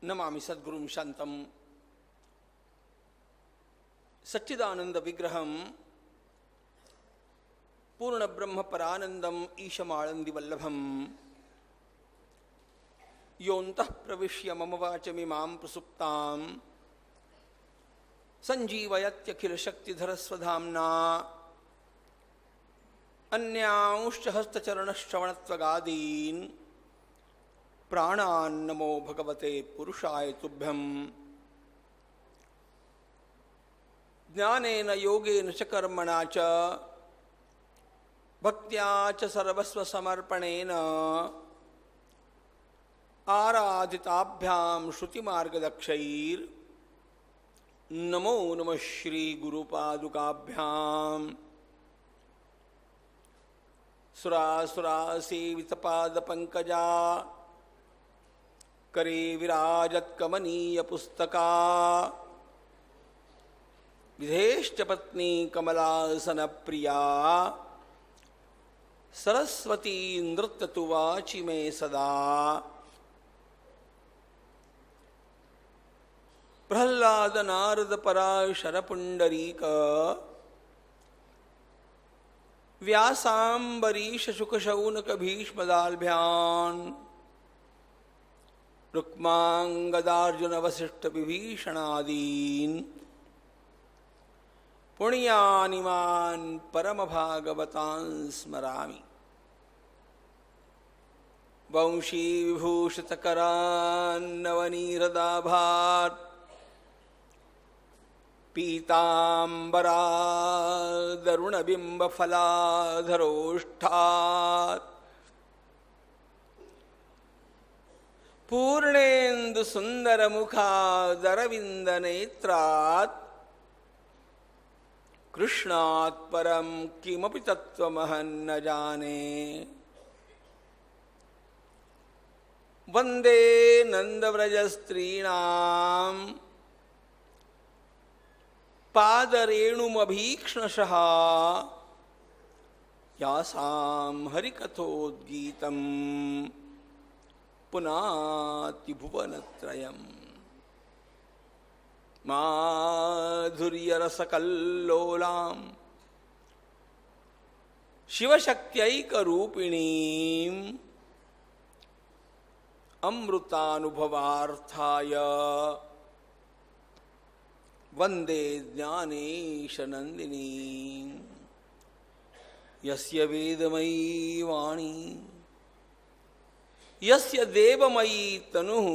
नमामि सद्गुरुं शांतं सच्चिदानंद विग्रहं पूर्ण ब्रह्म परानंदम ईशमाळंदी वल्लभम योऽन्तः प्रविश्य मम वाचमिमां प्रसुप्तां संजीवयत्यखिल शक्तिधर स्वधाम्ना अन्यांश्च हस्तचरणश्रवणत्वगादीन् प्राणान्नमो भगवते पुरुषाय तुभ्यं ज्ञानेन योगेन च कर्मणा च भक्त्या च सर्वस्वसमर्पणेन आराधिताभ्यां श्रुतिमार्गदक्षैर् नमो नमः श्रीगुरुपादुकाभ्यां सुरासुरासेवितपादपङ्कजा करे विराजत्कमनीयपुस्तका विधेश्च पत्नी कमलासनप्रिया सरस्वती नृत्यतु वाचि मे सदा प्रह्लाद नारद पराशर पुंडरीक व्यासाम्बरीश शुकशौनक भीष्मदाल्भ्यान् रुक्मांगदार्जुन वसिष्ठ विभीषणादीन् पुण्यानिमान् परमभागवतान् स्मरामि वंशी विभूषितकरान्नवनीरदाभात् पीताम्बरादरुणबिम्बफलाधरोष्ठात् पूर्णेन्दुसुन्दरमुखादरविन्दनेत्रात् कृष्णात् परं किमपि तत्त्वमहं न जाने वन्दे नन्दव्रजस्त्रीणां पादरेणुमभीक्ष्णशः यासां हरिकथोद्गीतम् पुनाति भुवनत्रयम् माधुर्यरसकल्लोलां शिवशक्त्यैकरूपिणीम् अमृतानुभवार्थाय वन्दे ज्ञानेशनन्दिनीं यस्य वेदमयी वाणी यस्य देवमयी तनुः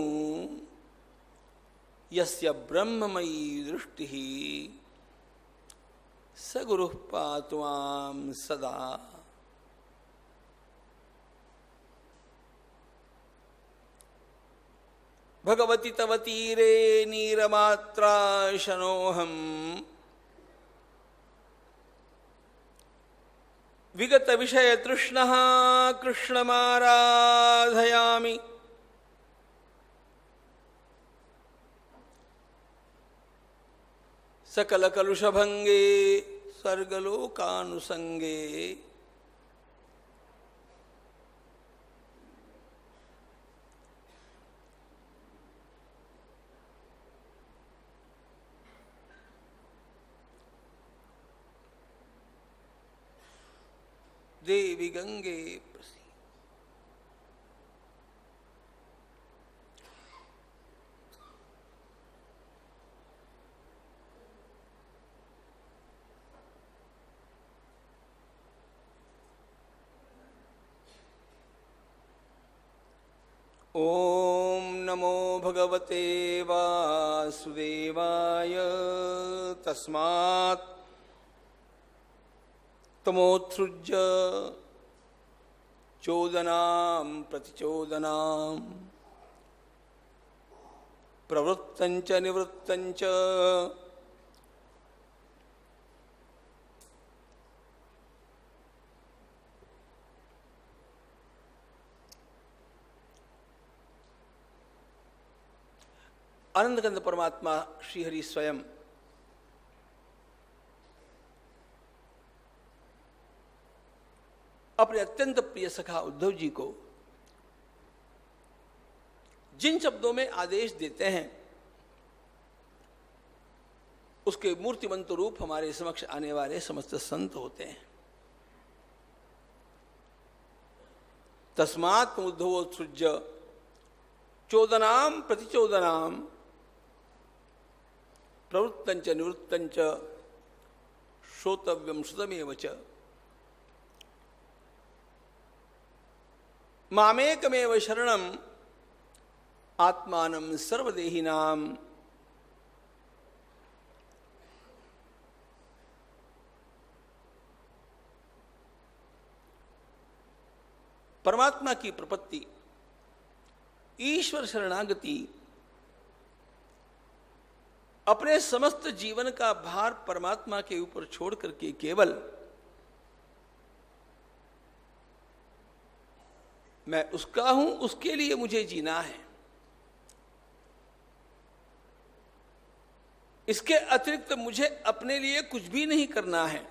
यस्य ब्रह्ममयी दृष्टिः स गुरुः पातु मां सदा। भगवति तव तीरे नीरमात्राशनोऽहम् विगतविषयतृष्णः कृष्णमाराधयामि सकलकलुषभङ्गे स्वर्गलोकानुसङ्गे देवी गंगे प्रसीद। ओम नमो भगवते वासुदेवाय तस्मात् तमोत्सृज्य चोदनां प्रतिचोदनां प्रवृत्तञ्च निवृत्तञ्च आनंदकंद परमात्मा श्रीहरि स्वयं अपने अत्यंत प्रिय सखा उद्धव जी को जिन शब्दों में आदेश देते हैं उसके मूर्तिमंत रूप हमारे समक्ष आने वाले समस्त संत होते हैं। तस्मात् उद्धवोत्सृज्य चोदनाम प्रतिचोदनाम प्रवृत्तंच निवृत्तंच श्रोतव्यम श्रुतमेव च मामेकमेव शरणम आत्मानं सर्वदेहिनाम। परमात्मा की प्रपत्ति, ईश्वर शरणागति, अपने समस्त जीवन का भार परमात्मा के ऊपर छोड़ करके केवल मैं उसका हूं, उसके लिए मुझे जीना है, इसके अतिरिक्त मुझे अपने लिए कुछ भी नहीं करना है,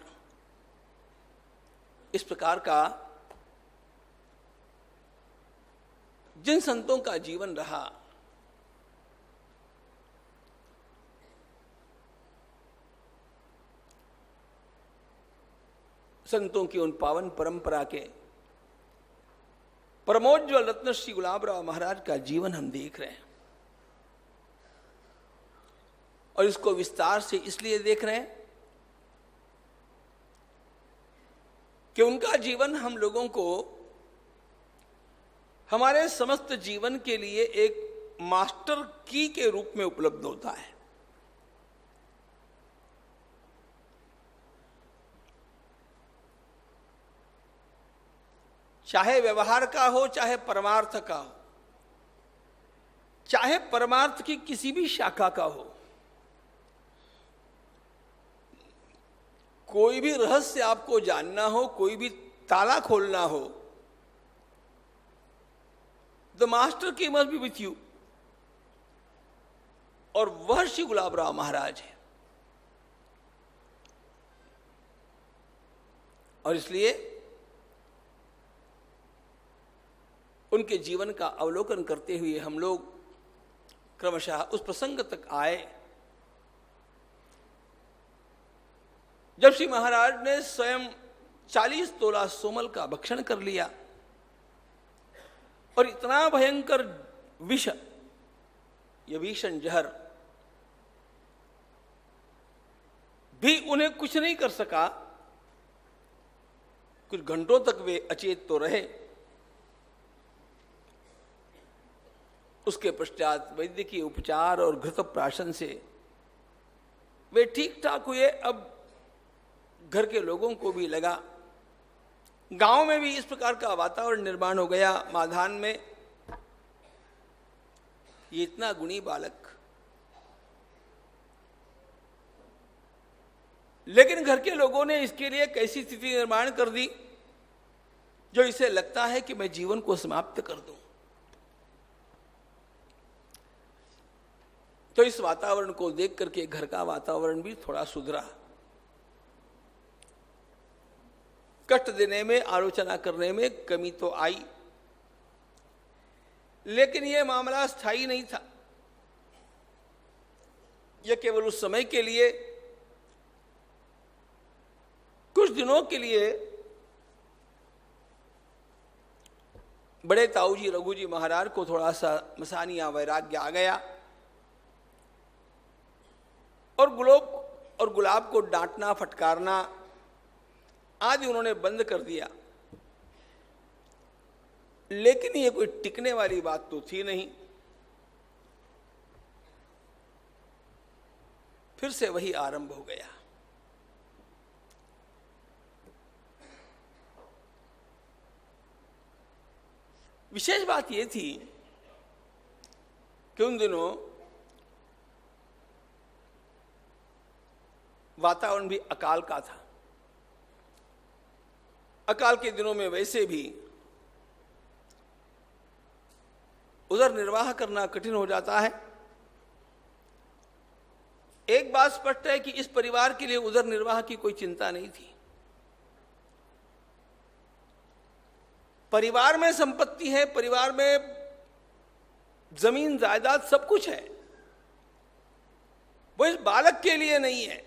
इस प्रकार का जिन संतों का जीवन रहा, संतों की उन पावन परंपरा के परमोज्वल रत्न श्री गुलाबराव महाराज का जीवन हम देख रहे हैं। और इसको विस्तार से इसलिए देख रहे हैं कि उनका जीवन हम लोगों को हमारे समस्त जीवन के लिए एक मास्टर की के रूप में उपलब्ध होता है। चाहे व्यवहार का हो, चाहे परमार्थ का हो, चाहे परमार्थ की किसी भी शाखा का हो, कोई भी रहस्य आपको जानना हो, कोई भी ताला खोलना हो, द मास्टर की मस्ट बी विथ यू, और वह श्री गुलाबराव महाराज है। और इसलिए उनके जीवन का अवलोकन करते हुए हम लोग क्रमशः उस प्रसंग तक आए जब श्री महाराज ने स्वयं 40 तोला सोमल का भक्षण कर लिया और इतना भयंकर विष, यह भीषण जहर भी उन्हें कुछ नहीं कर सका। कुछ घंटों तक वे अचेत तो रहे, उसके पश्चात वैद्यकीय उपचार और घृतप्राशन से वे ठीक ठाक हुए। अब घर के लोगों को भी लगा, गांव में भी इस प्रकार का वातावरण निर्माण हो गया। माधान में ये इतना गुणी बालक, लेकिन घर के लोगों ने इसके लिए कैसी स्थिति निर्माण कर दी जो इसे लगता है कि मैं जीवन को समाप्त कर दूं। तो इस वातावरण को देख करके घर का वातावरण भी थोड़ा सुधरा। कष्ट देने में, आलोचना करने में कमी तो आई, लेकिन यह मामला स्थायी नहीं था। यह केवल उस समय के लिए, कुछ दिनों के लिए बड़े ताऊजी रघुजी महाराज को थोड़ा सा मसानिया वैराग्य आ गया और गुलाब को डांटना, फटकारना आदि उन्होंने बंद कर दिया। लेकिन ये कोई टिकने वाली बात तो थी नहीं। फिर से वही आरंभ हो गया। विशेष बात यह थी कि उन दिनों वातावरण भी अकाल का था। अकाल के दिनों में वैसे भी उदर निर्वाह करना कठिन हो जाता है। एक बात स्पष्ट है कि इस परिवार के लिए उदर निर्वाह की कोई चिंता नहीं थी। परिवार में संपत्ति है, परिवार में जमीन जायदाद सब कुछ है, वो इस बालक के लिए नहीं है।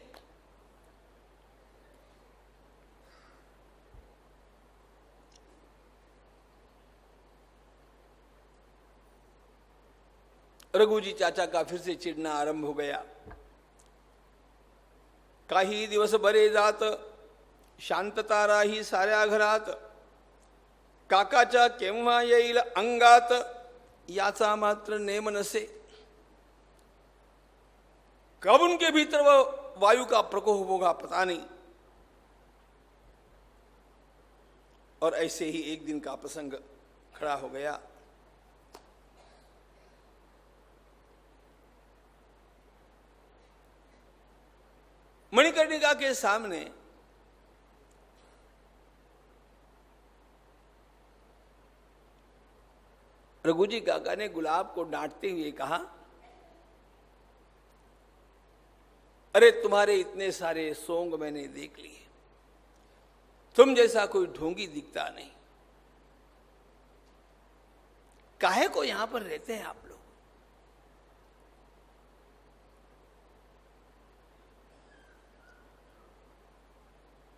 रघु जी चाचा का फिर से चिढ़ना आरंभ हो गया। काही दिवस बरे जात, शांतता राही साऱ्या घरात, काकाच्या केव्हा येईल अंगात, याचा मात्र नेम नसे। कब उनके भीतर वो वायु का प्रकोप होगा पता नहीं। और ऐसे ही एक दिन का प्रसंग खड़ा हो गया। मणिकर्णिका के सामने रघुजी काका ने गुलाब को डांटते हुए कहा, अरे तुम्हारे इतने सारे सोंग मैंने देख लिए, तुम जैसा कोई ढोंगी दिखता नहीं। काहे को यहां पर रहते हैं आप लोग?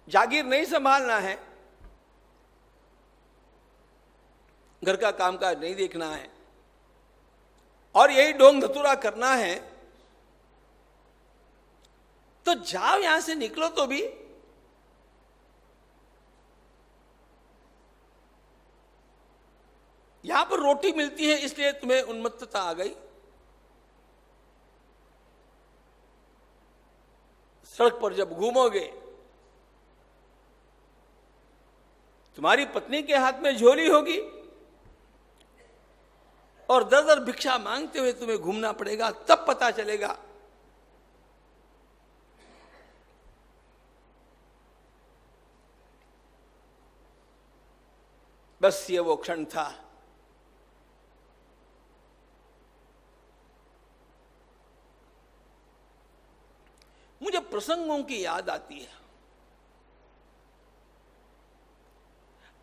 जागीर नहीं संभालना है, घर का कामकाज नहीं देखना है, और यही ढोंग धतूरा करना है, तो जाओ यहां से, निकलो तो भी। यहां पर रोटी मिलती है इसलिए तुम्हें उन्मत्तता आ गई। सड़क पर जब घूमोगे, तुम्हारी पत्नी के हाथ में झोली होगी और दर दर भिक्षा मांगते हुए तुम्हें घूमना पड़ेगा, तब पता चलेगा बस ये वो क्षण था। मुझे प्रसंगों की याद आती है।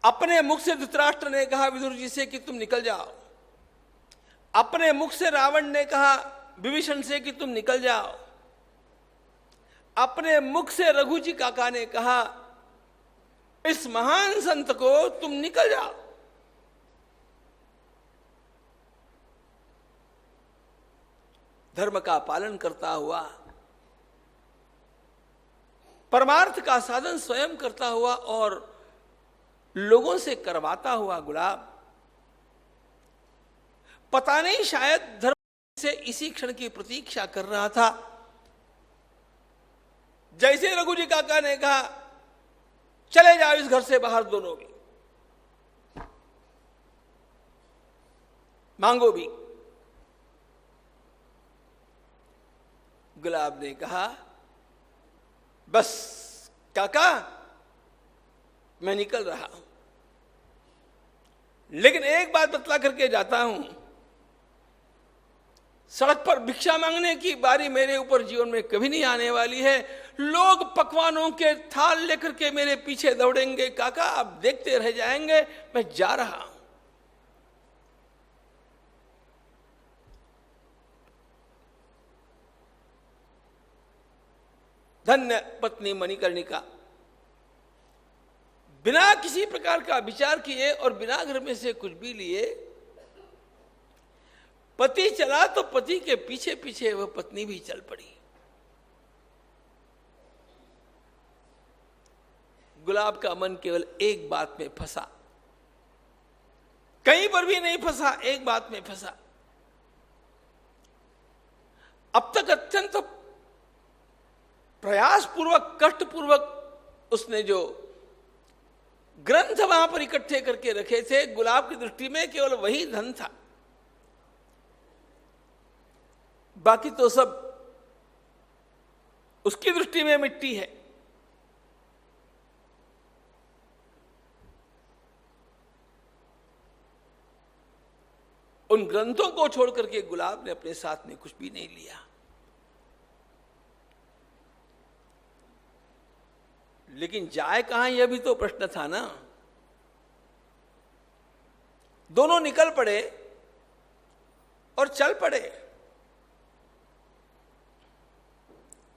अपने मुख से धृतराष्ट्र ने कहा विदुर जी से कि तुम निकल जाओ। अपने मुख से रावण ने कहा विभीषण से कि तुम निकल जाओ। अपने मुख से रघु जी काका ने कहा इस महान संत को तुम निकल जाओ। धर्म का पालन करता हुआ, परमार्थ का साधन स्वयं करता हुआ और लोगों से करवाता हुआ गुलाब, पता नहीं शायद धर्म से इसी क्षण की प्रतीक्षा कर रहा था। जैसे रघु जी काका ने कहा चले जाओ इस घर से बाहर दोनों भी, मांगो भी, गुलाब ने कहा बस काका मैं निकल रहा हूं, लेकिन एक बात बतला करके जाता हूं, सड़क पर भिक्षा मांगने की बारी मेरे ऊपर जीवन में कभी नहीं आने वाली है। लोग पकवानों के थाल लेकर के मेरे पीछे दौड़ेंगे, काका आप देखते रह जाएंगे, मैं जा रहा हूं। धन्य पत्नी मणिकर्णिका बिना किसी प्रकार का विचार किए और बिना घर में से कुछ भी लिए, पति चला तो पति के पीछे पीछे वह पत्नी भी चल पड़ी। गुलाब का मन केवल एक बात में फंसा, कहीं पर भी नहीं फंसा, एक बात में फंसा। अब तक अत्यंत प्रयास पूर्वक, कष्ट पूर्वक उसने जो ग्रंथ वहां पर इकट्ठे करके रखे थे, गुलाब की दृष्टि में केवल वही धन था, बाकी तो सब उसकी दृष्टि में मिट्टी है। उन ग्रंथों को छोड़ करके गुलाब ने अपने साथ में कुछ भी नहीं लिया। लेकिन जाए कहां, यह भी तो प्रश्न था ना। दोनों निकल पड़े। और चल पड़े।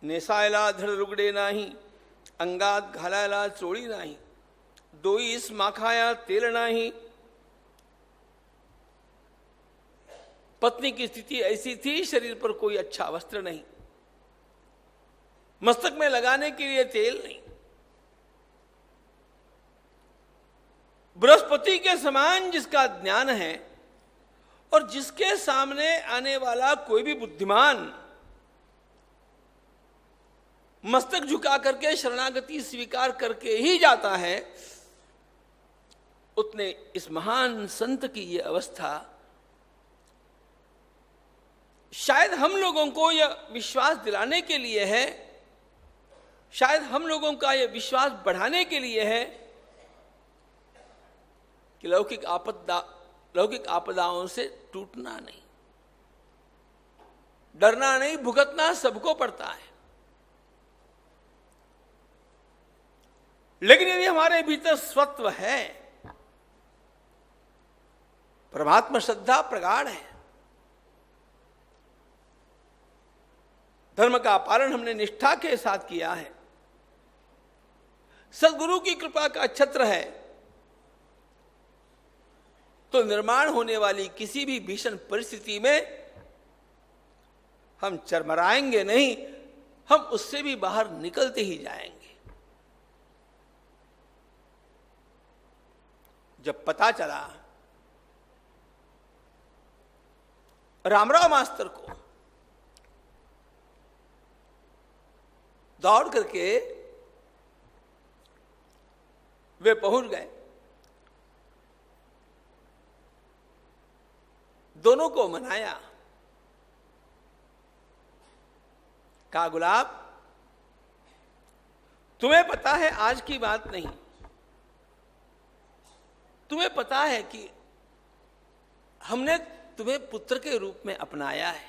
नेसायला धड़ रुगड़े नाही, अंगात घालायला चोळी नाही, दोईस माखाया तेल नाही। पत्नी की स्थिति ऐसी थी, शरीर पर कोई अच्छा वस्त्र नहीं, मस्तक में लगाने के लिए तेल नहीं। बृहस्पति के समान जिसका ज्ञान है और जिसके सामने आने वाला कोई भी बुद्धिमान मस्तक झुका करके शरणागति स्वीकार करके ही जाता है, उतने इस महान संत की यह अवस्था शायद हम लोगों को यह विश्वास दिलाने के लिए है, शायद हम लोगों का यह विश्वास बढ़ाने के लिए है कि लौकिक आपदाओं से टूटना नहीं, डरना नहीं, भुगतना सबको पड़ता है। लेकिन यदि हमारे भीतर स्वत्व है, परमात्मा श्रद्धा प्रगाढ़ है, धर्म का पालन हमने निष्ठा के साथ किया है, सद्गुरु की कृपा का छत्र है, तो निर्माण होने वाली किसी भी भीषण परिस्थिति में हम चरमराएंगे नहीं, हम उससे भी बाहर निकलते ही जाएंगे। जब पता चला रामराव मास्टर को, दौड़ करके वे पहुंच गए, दोनों को मनाया, कहा गुलाब तुम्हें पता है आज की बात नहीं, तुम्हें पता है कि हमने तुम्हें पुत्र के रूप में अपनाया है,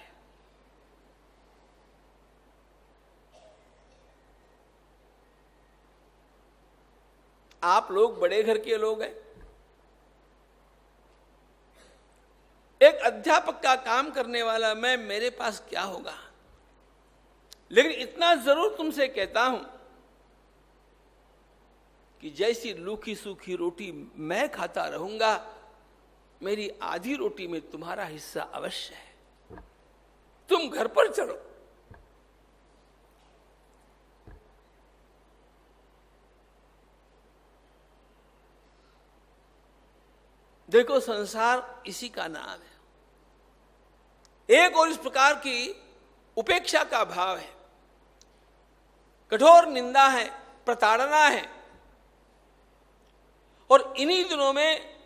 आप लोग बड़े घर के लोग हैं, एक अध्यापक का काम करने वाला मैं, मेरे पास क्या होगा, लेकिन इतना जरूर तुमसे कहता हूं कि जैसी रूखी सूखी रोटी मैं खाता रहूंगा, मेरी आधी रोटी में तुम्हारा हिस्सा अवश्य है, तुम घर पर चलो। देखो संसार इसी का नाम है, एक और इस प्रकार की उपेक्षा का भाव है, कठोर निंदा है, प्रताड़ना है। और इन्हीं दिनों में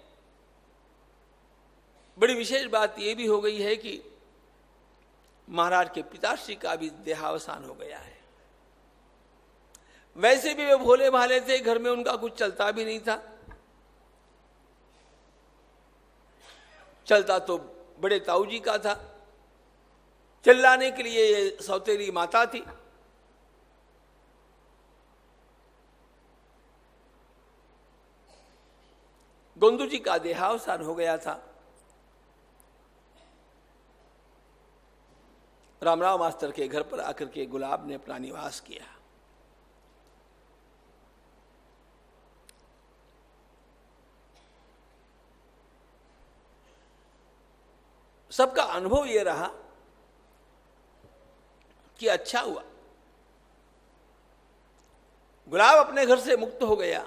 बड़ी विशेष बात यह भी हो गई है कि महाराज के पिताश्री का भी देहावसान हो गया है। वैसे भी वे भोले भाले थे, घर में उनका कुछ चलता भी नहीं था, चलता तो बड़े ताऊ जी का था, चिल्लाने के लिए ये सौतेली माता थी। गोंदू जी का देहावसान हो गया था। रामराव मास्टर के घर पर आकर के गुलाब ने अपना निवास किया। सबका अनुभव यह रहा कि अच्छा हुआ, गुलाब अपने घर से मुक्त हो गया।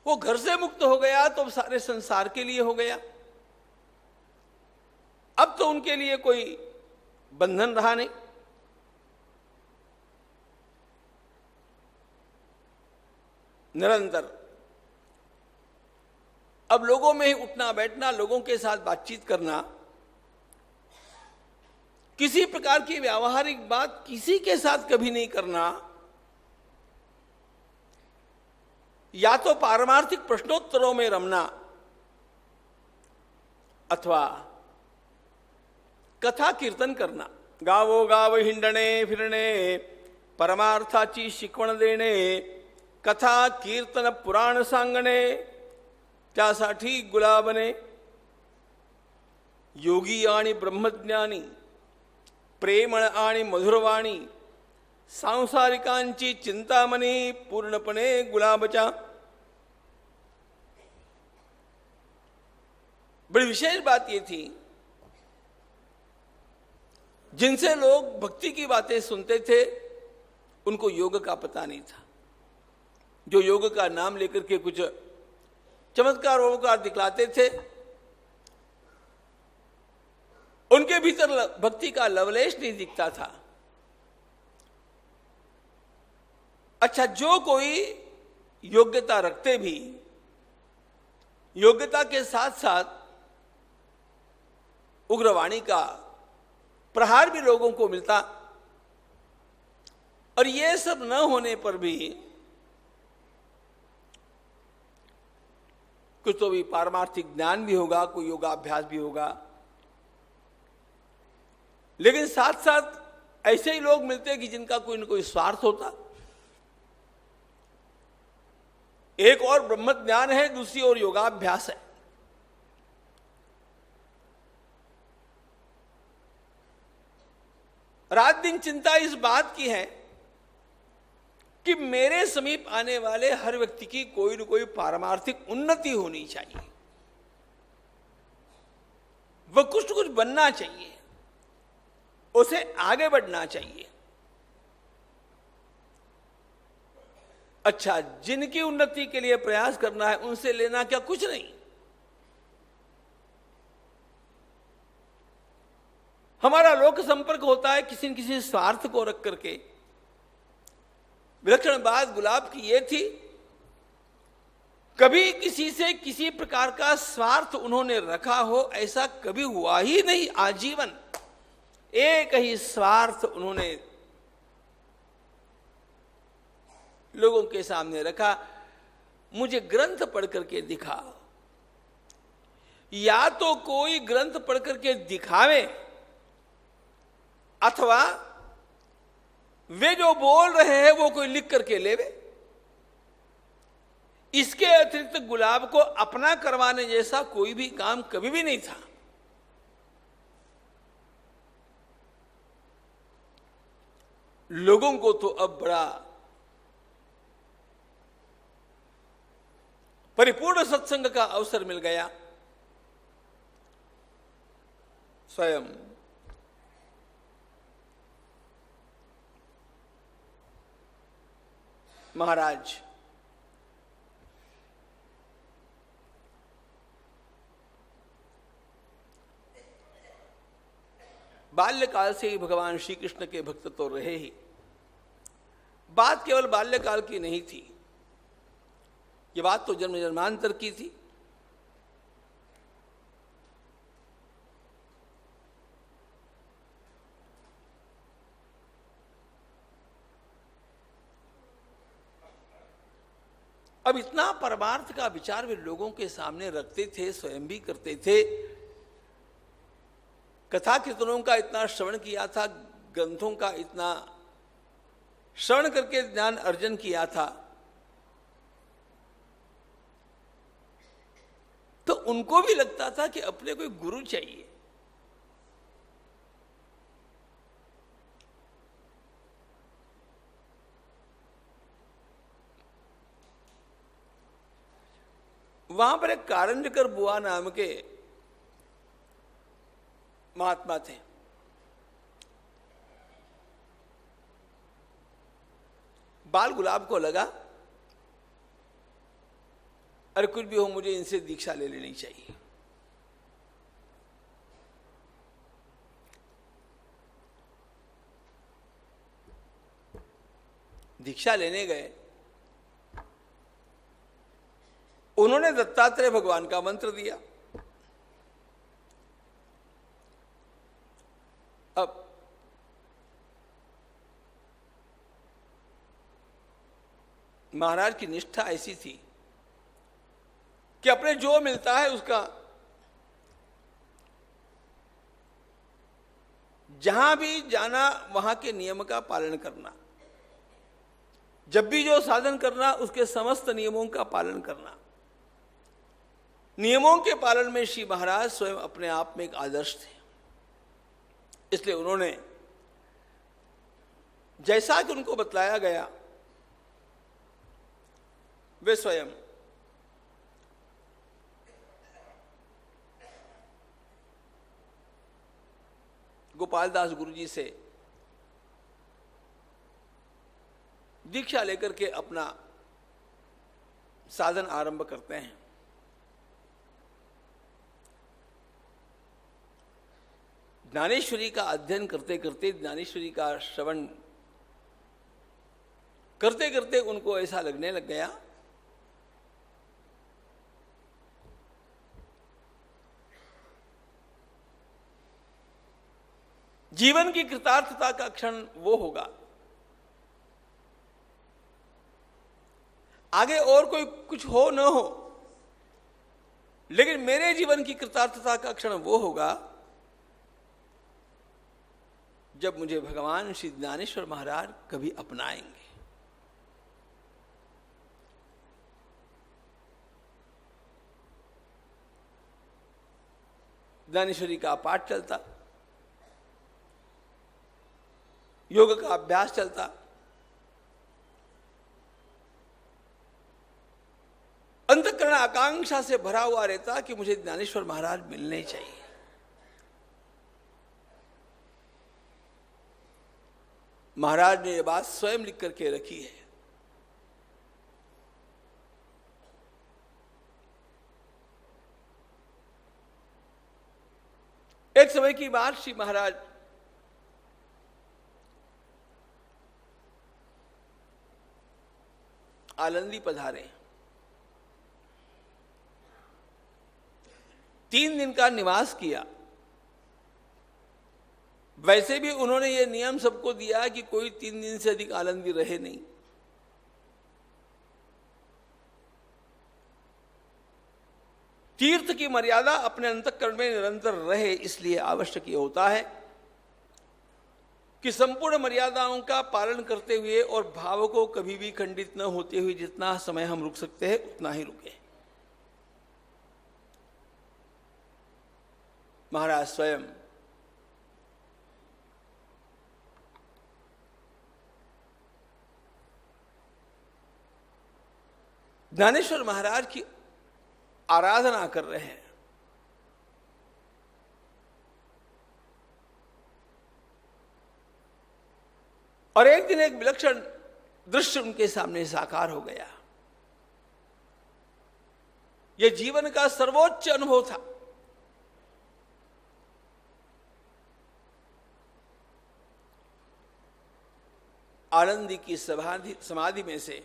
वो घर से मुक्त हो गया तो सारे संसार के लिए हो गया। अब तो उनके लिए कोई बंधन रहा नहीं। निरंतर अब लोगों में ही उठना बैठना, लोगों के साथ बातचीत करना, किसी प्रकार की व्यावहारिक बात किसी के साथ कभी नहीं करना, या तो पारमार्थिक प्रश्नोत्तरों में रमना अथवा कथा कीर्तन करना। गावो गाव हिंडणे फिरणे परमार्थाची शिकवण देणे, कथा कीर्तन पुराण सांगणे, त्यासाठी गुलाबने योगी आणि ब्रह्मज्ञानी, प्रेमळ आणि मधुरवाणी, सांसारिकांची चिंतामणी पूर्णपणे गुलाबच्या। बड़ी विशेष बात ये थी, जिनसे लोग भक्ति की बातें सुनते थे उनको योग का पता नहीं था। जो योग का नाम लेकर के कुछ चमत्कार वमत्कार दिखलाते थे, उनके भीतर भक्ति का लवलेश नहीं दिखता था। अच्छा, जो कोई योग्यता रखते भी, योग्यता के साथ साथ उग्रवाणी का प्रहार भी लोगों को मिलता, और ये सब न होने पर भी कुछ तो भी पारमार्थिक ज्ञान भी होगा, कोई योगाभ्यास भी होगा, लेकिन साथ साथ ऐसे ही लोग मिलते कि जिनका कोई न कोई स्वार्थ होता। एक और ब्रह्म ज्ञान है, दूसरी ओर योगाभ्यास है। रात दिन चिंता इस बात की है कि मेरे समीप आने वाले हर व्यक्ति की कोई न कोई पारमार्थिक उन्नति होनी चाहिए, वह कुछ न कुछ बनना चाहिए, उसे आगे बढ़ना चाहिए। अच्छा, जिनकी उन्नति के लिए प्रयास करना है उनसे लेना क्या कुछ नहीं। हमारा लोक संपर्क होता है किसी न किसी स्वार्थ को रख करके। विलक्षण बात गुलाब की ये थी, कभी किसी से किसी प्रकार का स्वार्थ उन्होंने रखा हो ऐसा कभी हुआ ही नहीं। आजीवन एक ही स्वार्थ उन्होंने लोगों के सामने रखा, मुझे ग्रंथ पढ़ करके दिखा। या तो कोई ग्रंथ पढ़ करके दिखावे, अथवा वे जो बोल रहे हैं वो कोई लिख करके लेवे। इसके अतिरिक्त गुलाब को अपना करवाने जैसा कोई भी काम कभी भी नहीं था। लोगों को तो अब बड़ा परिपूर्ण सत्संग का अवसर मिल गया। स्वयं महाराज बाल्यकाल से ही भगवान श्री कृष्ण के भक्त तो रहे ही। बात केवल बाल्यकाल की नहीं थी, ये बात तो जन्म जन्मांतर की थी। अब इतना परमार्थ का विचार वे लोगों के सामने रखते थे, स्वयं भी करते थे। कथा कीर्तनों का इतना श्रवण किया था, ग्रंथों का इतना श्रवण करके ज्ञान अर्जन किया था, तो उनको भी लगता था कि अपने कोई गुरु चाहिए। वहां पर एक कारंजकर बुआ नाम के महात्मा थे। बाल गुलाब को लगा, अरे कुछ भी हो मुझे इनसे दीक्षा ले लेनी चाहिए। दीक्षा लेने गए, उन्होंने दत्तात्रेय भगवान का मंत्र दिया। अब महाराज की निष्ठा ऐसी थी कि अपने जो मिलता है उसका जहां भी जाना वहां के नियम का पालन करना, जब भी जो साधन करना उसके समस्त नियमों का पालन करना। नियमों के पालन में श्री महाराज स्वयं अपने आप में एक आदर्श थे। इसलिए उन्होंने जैसा कि उनको बतलाया गया वे स्वयं गोपाल दास गुरु जी से दीक्षा लेकर के अपना साधन आरंभ करते हैं। ज्ञानेश्वरी का अध्ययन करते करते, ज्ञानेश्वरी का श्रवण करते करते उनको ऐसा लगने लग गया जीवन की कृतार्थता का क्षण वो होगा, आगे और कोई कुछ हो न हो, लेकिन मेरे जीवन की कृतार्थता का क्षण वो होगा जब मुझे भगवान श्री ज्ञानेश्वर महाराज कभी अपनाएंगे। ज्ञानेश्वरी का पाठ चलता, योग का अभ्यास चलता, अंतःकरण आकांक्षा से भरा हुआ रहता कि मुझे ज्ञानेश्वर महाराज मिलने चाहिए। महाराज ने यह बात स्वयं लिख करके रखी है। एक समय की बात, श्री महाराज आलंदी पधारे। 3 दिन का निवास किया। वैसे भी उन्होंने ये नियम सबको दिया कि कोई 3 दिन से अधिक आलंदी रहे नहीं। तीर्थ की मर्यादा अपने अंतःकरण में निरंतर रहे, इसलिए आवश्यक ये होता है कि संपूर्ण मर्यादाओं का पालन करते हुए और भाव को कभी भी खंडित न होते हुए जितना समय हम रुक सकते हैं उतना ही रुके। महाराज स्वयं ज्ञानेश्वर महाराज की आराधना कर रहे हैं। और एक दिन एक विलक्षण दृश्य उनके सामने साकार हो गया। यह जीवन का सर्वोच्च अनुभव था। आनंदी की समाधि में से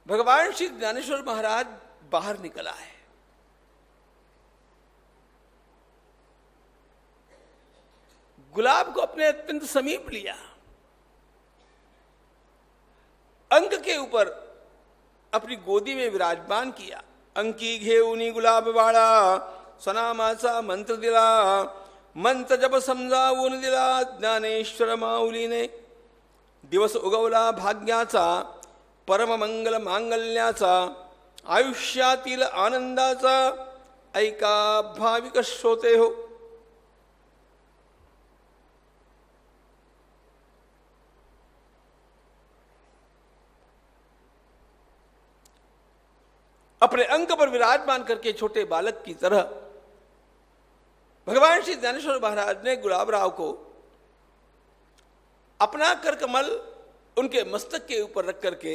भगवान श्री ज्ञानेश्वर महाराज बाहर निकला है। गुलाब को अपने अत्यंत समीप लिया, अंक के ऊपर अपनी गोदी में विराजमान किया। अंकी घेऊनी गुलाब वाड़ा सनामासा मंत्र दिला, मंत्र जब समजावून दिला ज्ञानेश्वर माऊली ने। दिवस उगवला भाग्याचा, परम मंगल मांगल्याचा, आयुष्यातील आनंदाचा, ऐका भाविक श्रोते हो। अपने अंक पर विराजमान करके छोटे बालक की तरह भगवान श्री ज्ञानेश्वर महाराज ने गुलाबराव को अपना कर कमल उनके मस्तक के ऊपर रख करके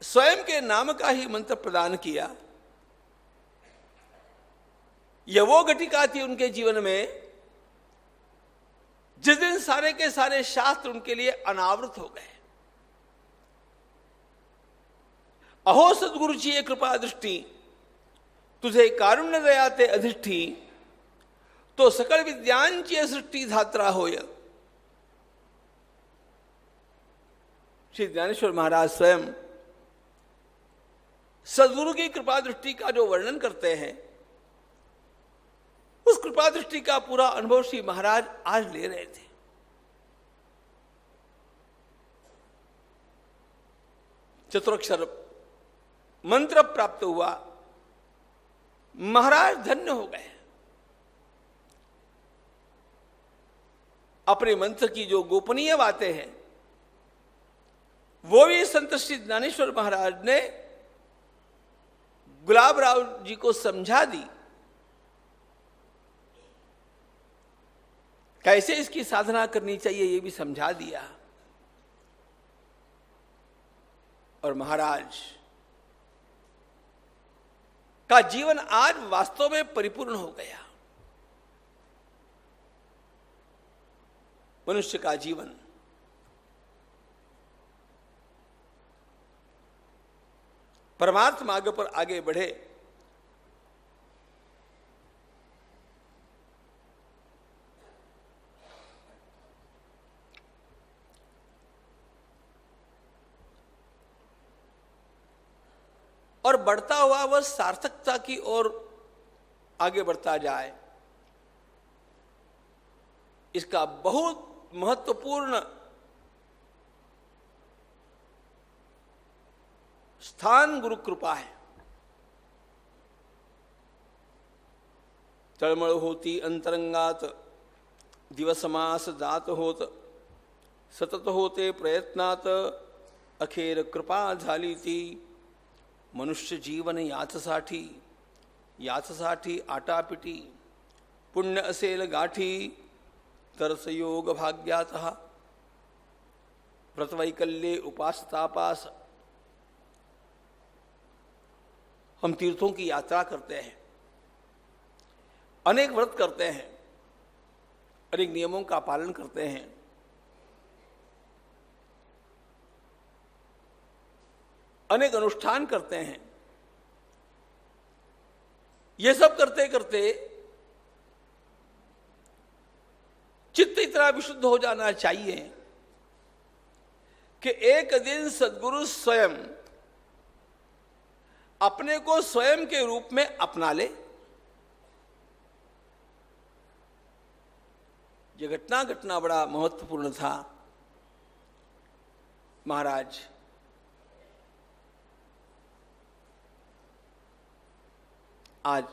स्वयं के नाम का ही मंत्र प्रदान किया। यह वो घटिका थी उनके जीवन में जिस दिन सारे के सारे शास्त्र उनके लिए अनावृत हो गए। अहो सदगुरु जी ये कृपा दृष्टि, तुझे कारुण्य दया ते अधिष्ठी, तो सकल विद्यांची सृष्टि धात्रा होय। श्री ज्ञानेश्वर महाराज स्वयं सदगुरु की कृपा दृष्टि का जो वर्णन करते हैं, उस कृपा दृष्टि का पूरा अनुभव श्री महाराज आज ले रहे थे। चतुरक्षर मंत्र प्राप्त हुआ, महाराज धन्य हो गए। अपने मंत्र की जो गोपनीय बातें हैं वो भी संत श्री ज्ञानेश्वर महाराज ने गुलाब राव जी को समझा दी। कैसे इसकी साधना करनी चाहिए ये भी समझा दिया। और महाराज का जीवन आज वास्तव में परिपूर्ण हो गया। मनुष्य का जीवन परमार्थ मार्ग पर आगे बढ़े, और बढ़ता हुआ वह सार्थकता की ओर आगे बढ़ता जाए, इसका बहुत महत्वपूर्ण स्थान गुरु कृपा है। तळमळ होती अंतरंगात, दिवसमास जात होत, सतत होते प्रयत्नात, अखेर कृपा झाली ती। मनुष्य जीवन याचसाठी आटापिटी, पुण्य असेल गाठी, तरस योग भाग्यात। व्रतवैकल्ये उपास तापास। हम तीर्थों की यात्रा करते हैं, अनेक व्रत करते हैं, अनेक नियमों का पालन करते हैं, अनेक अनुष्ठान करते हैं। ये सब करते करते चित्त इतना विशुद्ध हो जाना चाहिए कि एक दिन सद्गुरु स्वयं अपने को स्वयं के रूप में अपना ले। यह घटना बड़ा महत्वपूर्ण था। महाराज आज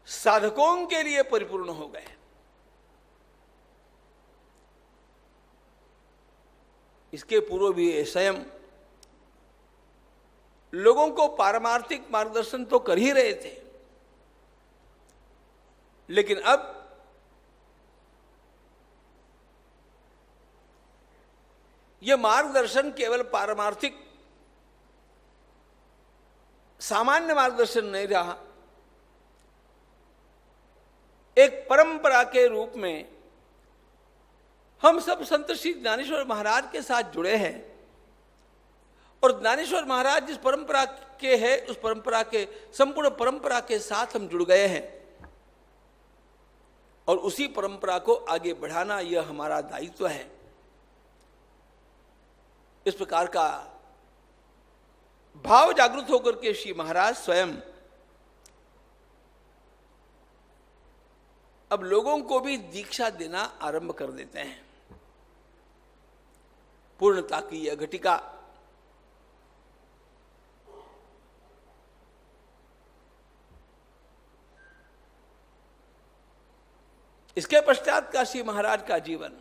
साधकों के लिए परिपूर्ण हो गए। इसके पूर्व भी स्वयं लोगों को पारमार्थिक मार्गदर्शन तो कर ही रहे थे, लेकिन अब यह मार्गदर्शन केवल पारमार्थिक सामान्य मार्गदर्शन नहीं रहा, एक परंपरा के रूप में हम सब संत श्री ज्ञानेश्वर महाराज के साथ जुड़े हैं। और ज्ञानेश्वर महाराज जिस परंपरा के हैं उस परंपरा के संपूर्ण परंपरा के साथ हम जुड़ गए हैं, और उसी परंपरा को आगे बढ़ाना यह हमारा दायित्व है। इस प्रकार का भाव जागृत होकर के श्री महाराज स्वयं अब लोगों को भी दीक्षा देना आरंभ कर देते हैं। पूर्णता की यह घटिका इसके पश्चात का श्री महाराज का जीवन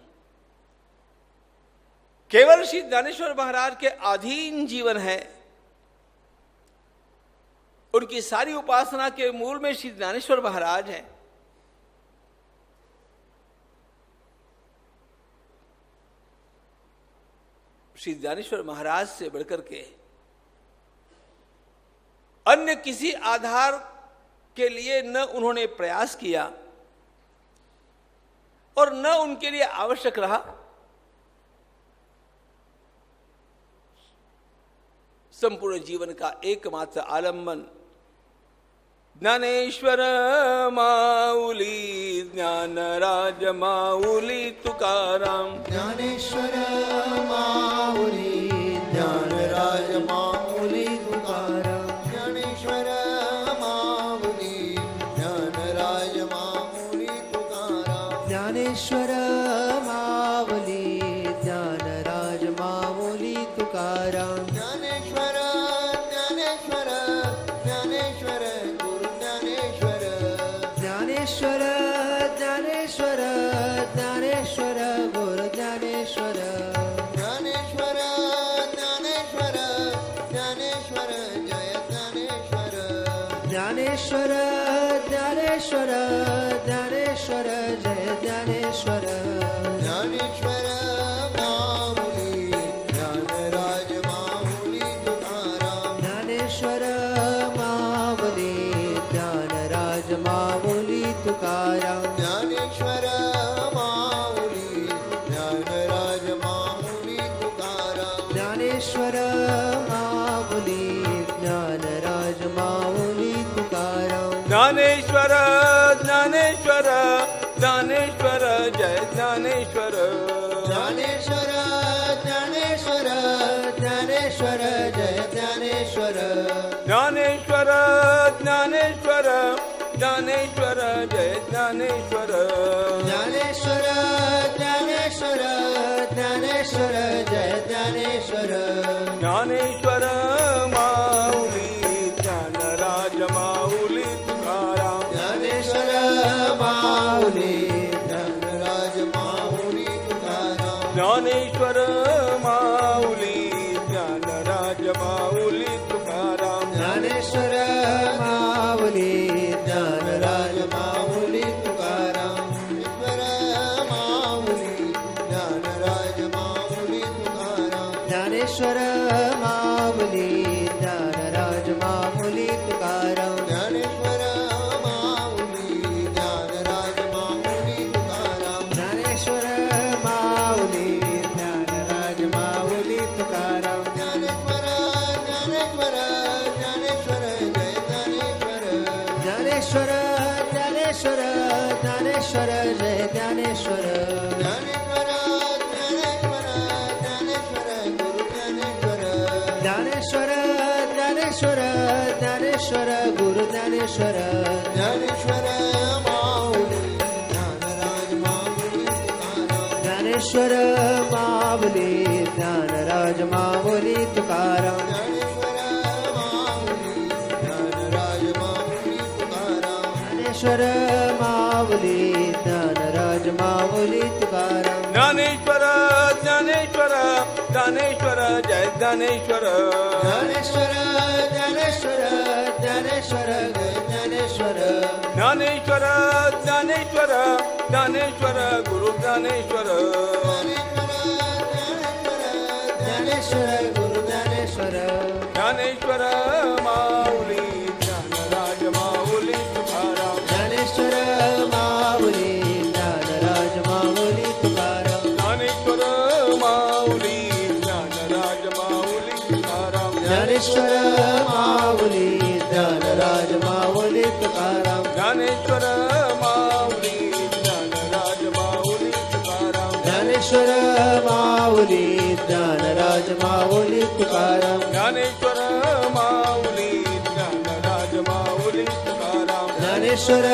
केवल श्री ज्ञानेश्वर महाराज के अधीन जीवन है। उनकी सारी उपासना के मूल में श्री ज्ञानेश्वर महाराज हैं। श्री ज्ञानेश्वर महाराज से बढ़कर के अन्य किसी आधार के लिए न उन्होंने प्रयास किया और न उनके लिए आवश्यक रहा। संपूर्ण जीवन का एकमात्र आलंबन ज्ञानेश्वर माऊली, ज्ञानराज माऊली तुकाराम। ज्ञानेश्वर माऊली, ज्ञानराज माऊली तुकाराम। ज्ञानेश्वर माऊली, ज्ञानराज माऊली तुकाराम। ज्ञानेश्वर माऊली, ज्ञानराज माऊली तुकाराम। ज्ञानेश्वर ज्ञानेश्वर माऊली ज्ञानराज माऊली तुकाराम ज्ञानेश्वर माऊली ज्ञानराज माऊली तुकाराम ज्ञानेश्वर माऊली ज्ञानराज माऊली तुकाराम ज्ञानेश्वर माऊली ज्ञानराज माऊली तुकाराम ज्ञानेश्वर ज्ञानेश्वर ज्ञानेश्वर जय ज्ञानेश्वर ज्ञानेश्वर ज्ञानेश्वर ज्ञानेश्वर जय ज्ञानेश्वर ज्ञानेश्वर ज्ञानेश्वर ज्ञानेश्वर जय ज्ञानेश्वर ज्ञानेश्वर ज्ञानेश्वर ज्ञानेश्वर जय ज्ञानेश्वर ज्ञानेश्वर माऊली ज्ञानराज माऊली तुकाराम ज्ञानेश्वर माऊली ज्ञानराज माऊली तुकाराम ज्ञानेश्वर माऊली ज्ञानराज माऊली तुकाराम ज्ञानेश्वर माऊली ज्ञानराज माऊली तुकाराम ज्ञानेश्वर माऊली ज्ञानराज माऊली तुकाराम ज्ञानेश्वर माऊली ज्ञानराज माऊली तुकाराम ज्ञानेश्वर माऊली ज्ञानराज माऊली तुकाराम ज्ञानेश्वर ज्ञानेश्वर ज्ञानेश्वर जय ज्ञानेश्वर ज्ञानेश्वर ज्ञानेश्वर ज्ञानेश्वर जय ज्ञानेश्वर ज्ञानेश्वर ज्ञानेश्वर ज्ञानेश्वर गुरु ज्ञानेश्वर ज्ञानेश्वर माऊली ज्ञानराज माऊली तुकाराम ज्ञानेश्वर माऊली ज्ञानराज माऊली तुकाराम ज्ञानेश्वर माऊली ज्ञानराज माऊली तुकाराम ज्ञानेश्वर माऊली ज्ञानराज माऊली तुकाराम ज्ञानेश्वर ज्ञानेश्वर ज्ञानेश्वर जय ज्ञानेश्वर ज्ञानेश्वर ज्ञानेश्वर ज्ञानेश्वर जय ज्ञानेश्वर ज्ञानेश्वर ज्ञानेश्वर ज्ञानेश्वर गुरु ज्ञानेश्वर ज्ञानेश्वर गुरु ज्ञानेश्वर ज्ञानेश्वर माऊली ज्ञानराज माऊली तुकाराम ज्ञानेश्वर माऊली ज्ञानराज माऊली तुकाराम ज्ञानेश्वर माऊली ज्ञानराज माऊली तुकाराम ज्ञानेश्वर माऊली ज्ञानराज माऊली तुकाराम ज्ञानेश्वर माऊली ज्ञानराज माऊली तुकाराम ज्ञानेश्वर माऊली ज्ञानराज माऊली तुकाराम ज्ञानेश्वर माऊली ज्ञानराज माऊली तुकाराम ज्ञानेश्वर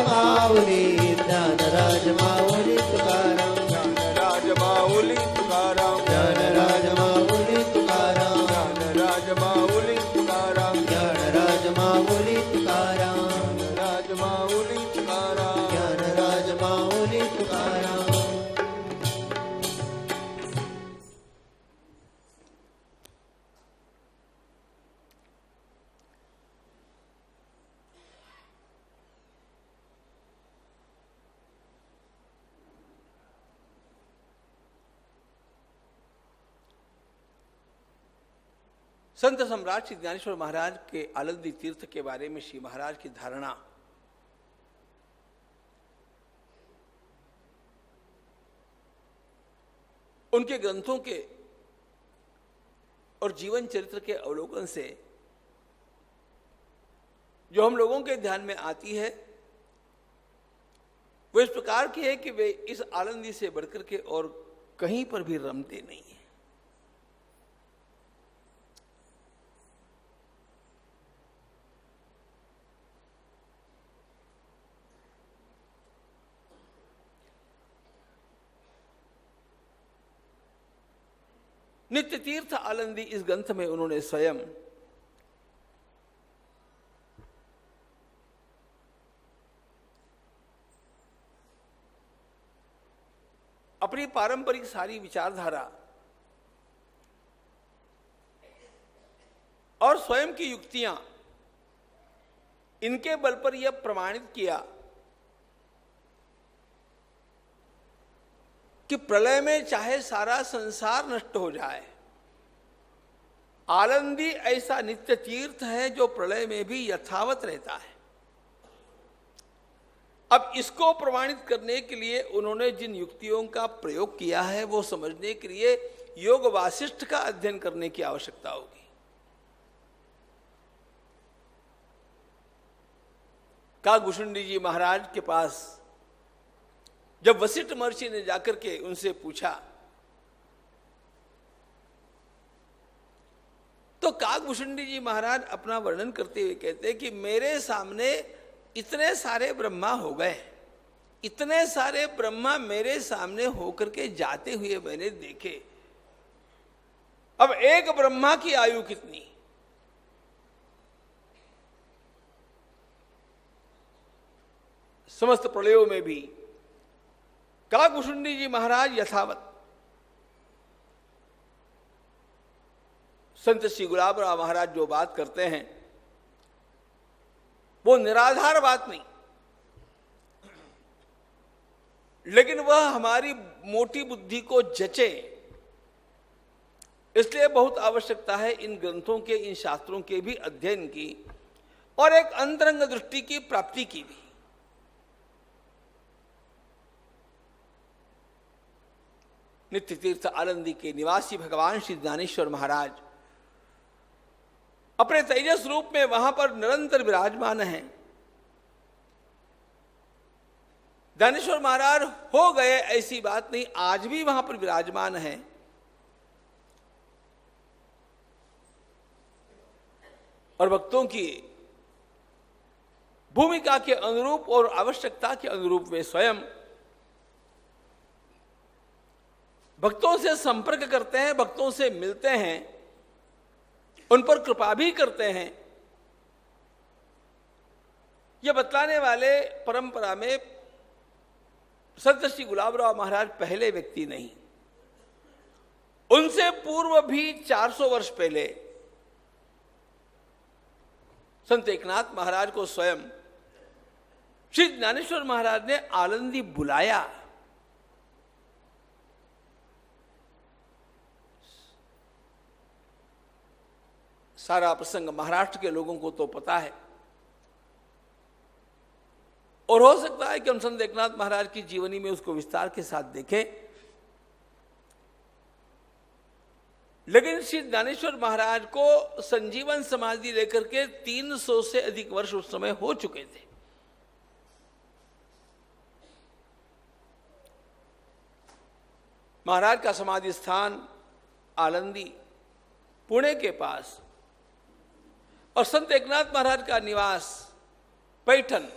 माऊली ज्ञानराज माऊली तुकाराम ज्ञानराज माऊली तुकाराम ज्ञानराज माऊली तुकाराम ज्ञानराज माऊली तुकाराम ज्ञानराज माऊली तुकाराम ज्ञानराज माऊली तुकाराम ज्ञानराज माऊली तुकाराम संत सम्राट श्री ज्ञानेश्वर महाराज के आलंदी तीर्थ के बारे में श्री महाराज की धारणा उनके ग्रंथों के और जीवन चरित्र के अवलोकन से जो हम लोगों के ध्यान में आती है वो इस प्रकार की है कि वे इस आलंदी से बढ़कर के और कहीं पर भी रमते नहीं है। नित्य तीर्थ आलंदी इस ग्रंथ में उन्होंने स्वयं अपनी पारंपरिक सारी विचारधारा और स्वयं की युक्तियां इनके बल पर यह प्रमाणित किया कि प्रलय में चाहे सारा संसार नष्ट हो जाए, आनंदी ऐसा नित्य तीर्थ है जो प्रलय में भी यथावत रहता है। अब इसको प्रमाणित करने के लिए उन्होंने जिन युक्तियों का प्रयोग किया है वो समझने के लिए योग वासिष्ठ का अध्ययन करने की आवश्यकता होगी। काकभूषुंडी जी महाराज के पास जब वशिष्ठ महर्षि ने जाकर के उनसे पूछा तो काकभूषुंडी जी महाराज अपना वर्णन करते हुए कहते हैं कि मेरे सामने इतने सारे ब्रह्मा हो गए, इतने सारे ब्रह्मा मेरे सामने होकर के जाते हुए मैंने देखे। अब एक ब्रह्मा की आयु कितनी? समस्त प्रलयों में भी काकभूषुंडी जी महाराज यथावत। संत श्री गुलाबराव महाराज जो बात करते हैं वो निराधार बात नहीं, लेकिन वह हमारी मोटी बुद्धि को जचे, इसलिए बहुत आवश्यकता है इन ग्रंथों के, इन शास्त्रों के भी अध्ययन की और एक अंतरंग दृष्टि की प्राप्ति की भी। नित्य तीर्थ आनंदी के निवासी भगवान श्री ज्ञानेश्वर महाराज अपने तेजस रूप में वहां पर निरंतर विराजमान हैं। ज्ञानेश्वर महाराज हो गए ऐसी बात नहीं, आज भी वहां पर विराजमान हैं। और भक्तों की भूमिका के अनुरूप और आवश्यकता के अनुरूप वे स्वयं भक्तों से संपर्क करते हैं, भक्तों से मिलते हैं, उन पर कृपा भी करते हैं। यह बतलाने वाले परंपरा में संत श्री गुलाबराव महाराज पहले व्यक्ति नहीं, उनसे पूर्व भी 400 वर्ष पहले संत एकनाथ महाराज को स्वयं श्री ज्ञानेश्वर महाराज ने आनंदी बुलाया। सारा प्रसंग महाराष्ट्र के लोगों को तो पता है और हो सकता है कि हम संत एकनाथ महाराज की जीवनी में उसको विस्तार के साथ देखें, लेकिन श्री ज्ञानेश्वर महाराज को संजीवन समाधि लेकर के 300 से अधिक वर्ष उस समय हो चुके थे। महाराज का समाधि स्थान आलंदी पुणे के पास और संत एकनाथ महाराज का निवास पैठन